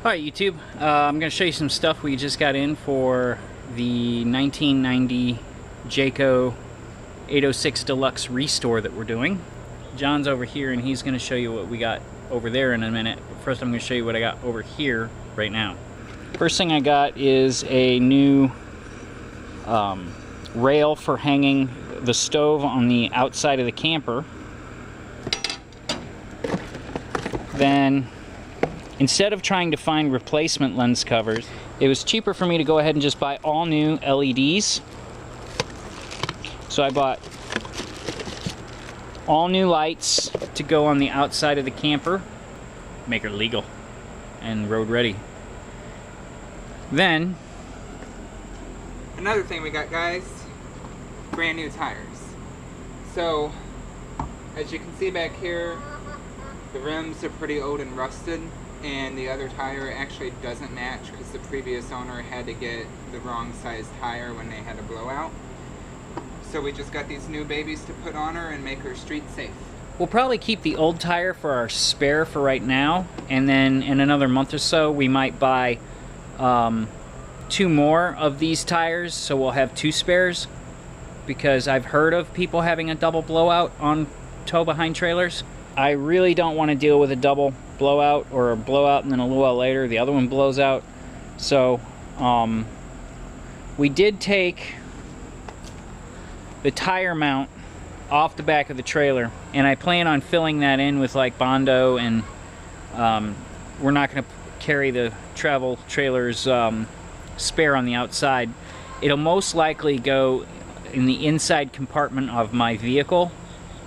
Alright YouTube, I'm going to show you some stuff we just got in for the 1990 Jayco 806 Deluxe Restore that we're doing. John's over here and he's going to show you what we got over there in a minute. But first I'm going to show you what I got over here right now. First thing I got is a new rail for hanging the stove on the outside of the camper. Then, instead of trying to find replacement lens covers, it was cheaper for me to go ahead and just buy all new LEDs. So I bought all new lights to go on the outside of the camper, make her legal and road ready. Then, another thing we got, guys, brand new tires. So, as you can see back here, the rims are pretty old and rusted, and the other tire actually doesn't match because the previous owner had to get the wrong size tire when they had a blowout. So we just got these new babies to put on her and make her street safe. We'll probably keep the old tire for our spare for right now, and then in another month or so we might buy 2 more of these tires, so we'll have 2 spares, because I've heard of people having a double blowout on tow-behind trailers. I really don't want to deal with a double blowout, or a blowout and then a little while later the other one blows out. So we did take the tire mount off the back of the trailer, and I plan on filling that in with like Bondo, and we're not going to carry the travel trailer's spare on the outside. It'll most likely go in the inside compartment of my vehicle,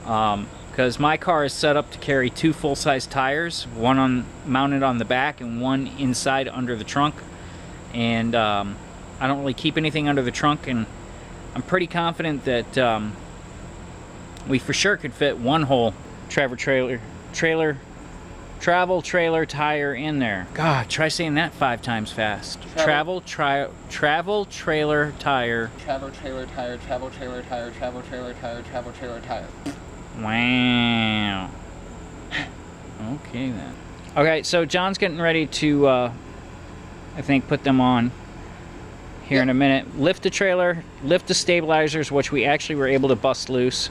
because my car is set up to carry 2 full-size tires, one mounted on the back and one inside under the trunk. And I don't really keep anything under the trunk, and I'm pretty confident that we for sure could fit one whole travel trailer tire in there. God, try saying that 5 times fast. Travel trailer tire. Travel trailer tire, travel trailer tire, travel trailer tire, travel trailer tire. Wow. Okay then. Okay, so John's getting ready to, I think, put them on here in a minute. Lift the trailer, lift the stabilizers, which we actually were able to bust loose,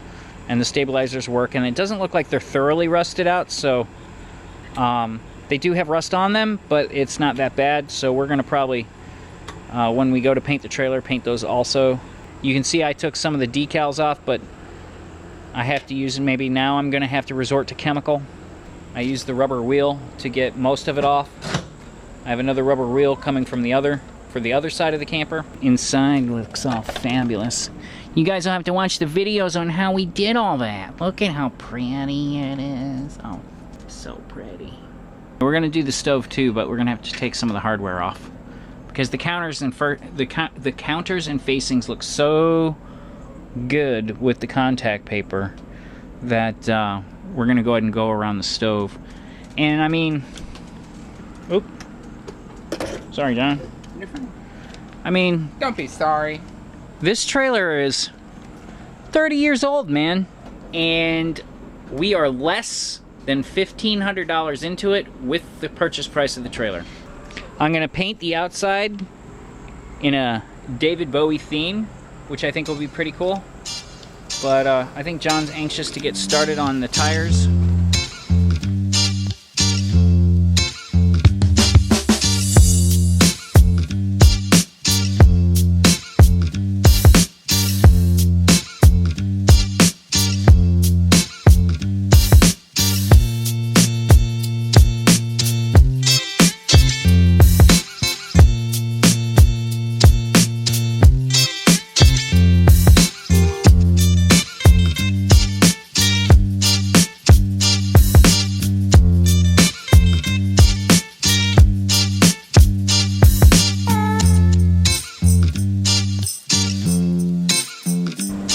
and the stabilizers work, and it doesn't look like they're thoroughly rusted out, so they do have rust on them, but it's not that bad. So we're going to probably, when we go to paint the trailer, paint those also. You can see I took some of the decals off, but I have to use, maybe now I'm going to have to resort to chemical. I used the rubber wheel to get most of it off. I have another rubber wheel coming from for the other side of the camper. Inside looks all fabulous. You guys will have to watch the videos on how we did all that. Look at how pretty it is. Oh, so pretty. We're going to do the stove too, but we're going to have to take some of the hardware off, because the counters and the counters and facings look so good with the contact paper that we're going to go ahead and go around the stove. And I mean, oop, sorry John. You're fine. I mean, Don't be sorry. This trailer is 30 years old, man, and we are less than $1,500 into it with the purchase price of the trailer. I'm gonna paint the outside in a David Bowie theme, which I think will be pretty cool. But I think John's anxious to get started on the tires.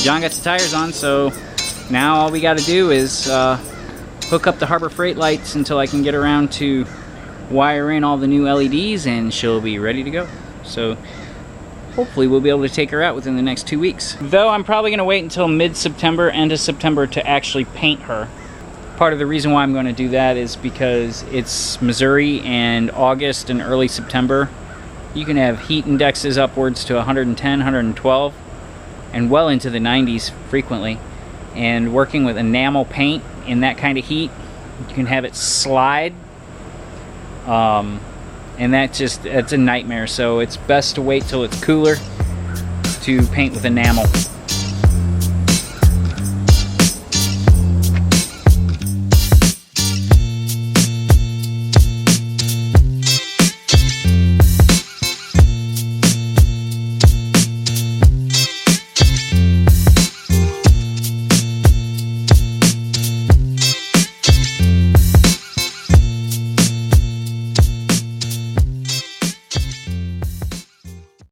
John got the tires on, so now all we got to do is hook up the Harbor Freight lights until I can get around to wire in all the new LEDs, and she'll be ready to go. So hopefully we'll be able to take her out within the next 2 weeks. Though I'm probably going to wait until mid-September, end of September, to actually paint her. part of the reason why I'm going to do that is because it's Missouri, and August and early September, you can have heat indexes upwards to 110, 112, and well into the 90s frequently. And working with enamel paint in that kind of heat, you can have it slide, and that's a nightmare. So it's best to wait till it's cooler to paint with enamel.